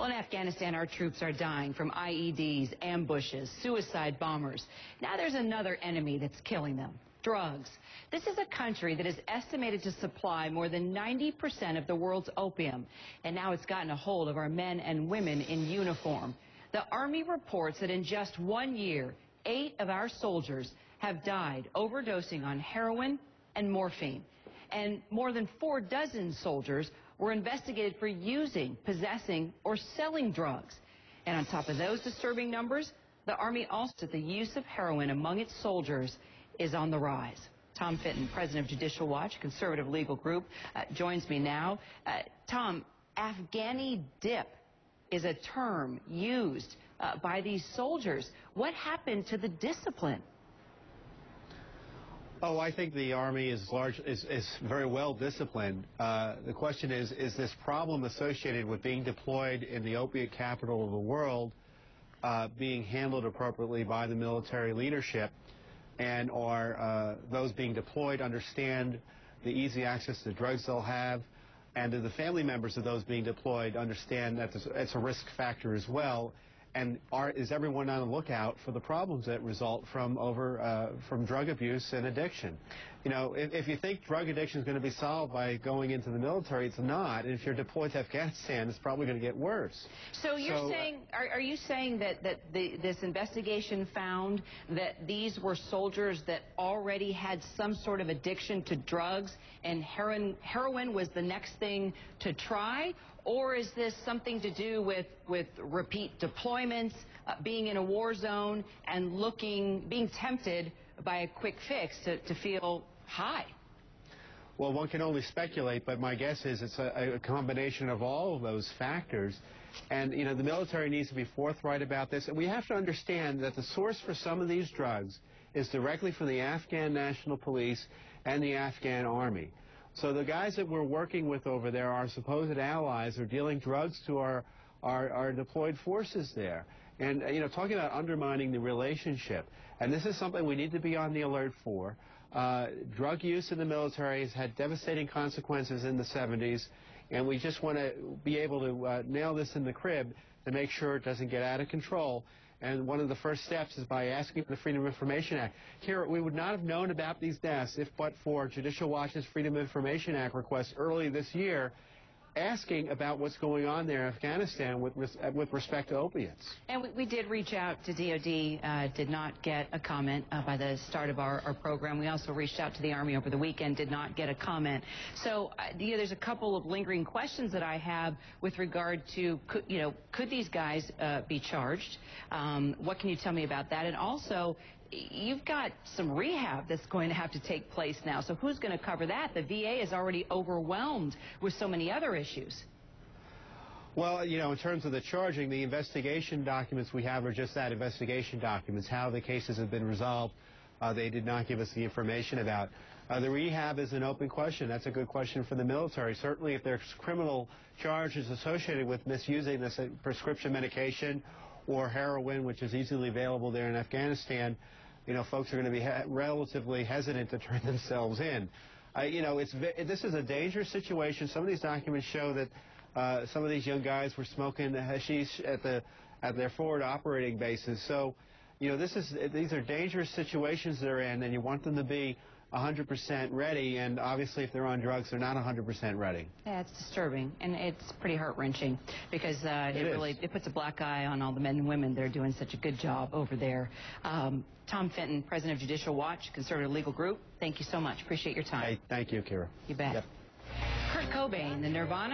Well, in Afghanistan, our troops are dying from IEDs, ambushes, suicide bombers. Now there's another enemy that's killing them: drugs. This is a country that is estimated to supply more than 90% of the world's opium, and now it's gotten a hold of our men and women in uniform. The Army reports that in just 1 year, 8 of our soldiers have died overdosing on heroin and morphine. And more than 4 dozen soldiers were investigated for using, possessing, or selling drugs. And on top of those disturbing numbers, the Army also said the use of heroin among its soldiers is on the rise. Tom Fitton, president of Judicial Watch, conservative legal group, joins me now. Tom, Afghani dip is a term used by these soldiers. What happened to the discipline? Oh, I think the Army is very well disciplined. The question is this problem associated with being deployed in the opiate capital of the world being handled appropriately by the military leadership? And are those being deployed understand the easy access to drugs they'll have? And do the family members of those being deployed understand that it's a risk factor as well? And is everyone on the lookout for the problems that result from drug abuse and addiction? You know, if you think drug addiction is going to be solved by going into the military, it's not. And if you're deployed to Afghanistan, it's probably going to get worse. So you're saying, are you saying that this investigation found that these were soldiers that already had some sort of addiction to drugs, and heroin was the next thing to try? Or is this something to do with repeat deployments, being in a war zone, and being tempted by a quick fix to feel high? Well, one can only speculate, but my guess is it's a combination of all of those factors. And, you know, the military needs to be forthright about this. And we have to understand that the source for some of these drugs is directly from the Afghan National Police and the Afghan Army. So the guys that we're working with over there, our supposed allies, are dealing drugs to our deployed forces there. And, you know, talking about undermining the relationship. And this is something we need to be on the alert for. Drug use in the military has had devastating consequences in the 70s, and we just want to be able to nail this in the crib to make sure it doesn't get out of control. And one of the first steps is by asking for the Freedom of Information Act. Here, we would not have known about these deaths if but for Judicial Watch's Freedom of Information Act request early this year, asking about what's going on there in Afghanistan with respect to opiates. And we did reach out to DOD, did not get a comment by the start of our program. We also reached out to the Army over the weekend, did not get a comment. So, there's a couple of lingering questions that I have with regard to, could these guys be charged? What can you tell me about that? And also, you've got some rehab that's going to have to take place now. So who's going to cover that? The VA is already overwhelmed with so many other issues. Well, you know, in terms of the charging, the investigation documents we have are just that, investigation documents. How the cases have been resolved, they did not give us the information about. The rehab is an open question. That's a good question for the military. Certainly if there's criminal charges associated with misusing this prescription medication or heroin, which is easily available there in Afghanistan, you know, folks are going to be relatively hesitant to turn themselves in. You know, this is a dangerous situation. Some of these documents show that some of these young guys were smoking hashish at their forward operating bases. So, you know, these are dangerous situations they're in, and you want them to be 100% ready, and obviously if they're on drugs, they're not 100% ready. Yeah, it's disturbing, and it's pretty heart-wrenching because it puts a black eye on all the men and women that are doing such a good job over there. Tom Fitton, president of Judicial Watch, conservative legal group, thank you so much. Appreciate your time. Hey, thank you, Kira. You bet. Yep. Kurt Cobain, the Nirvana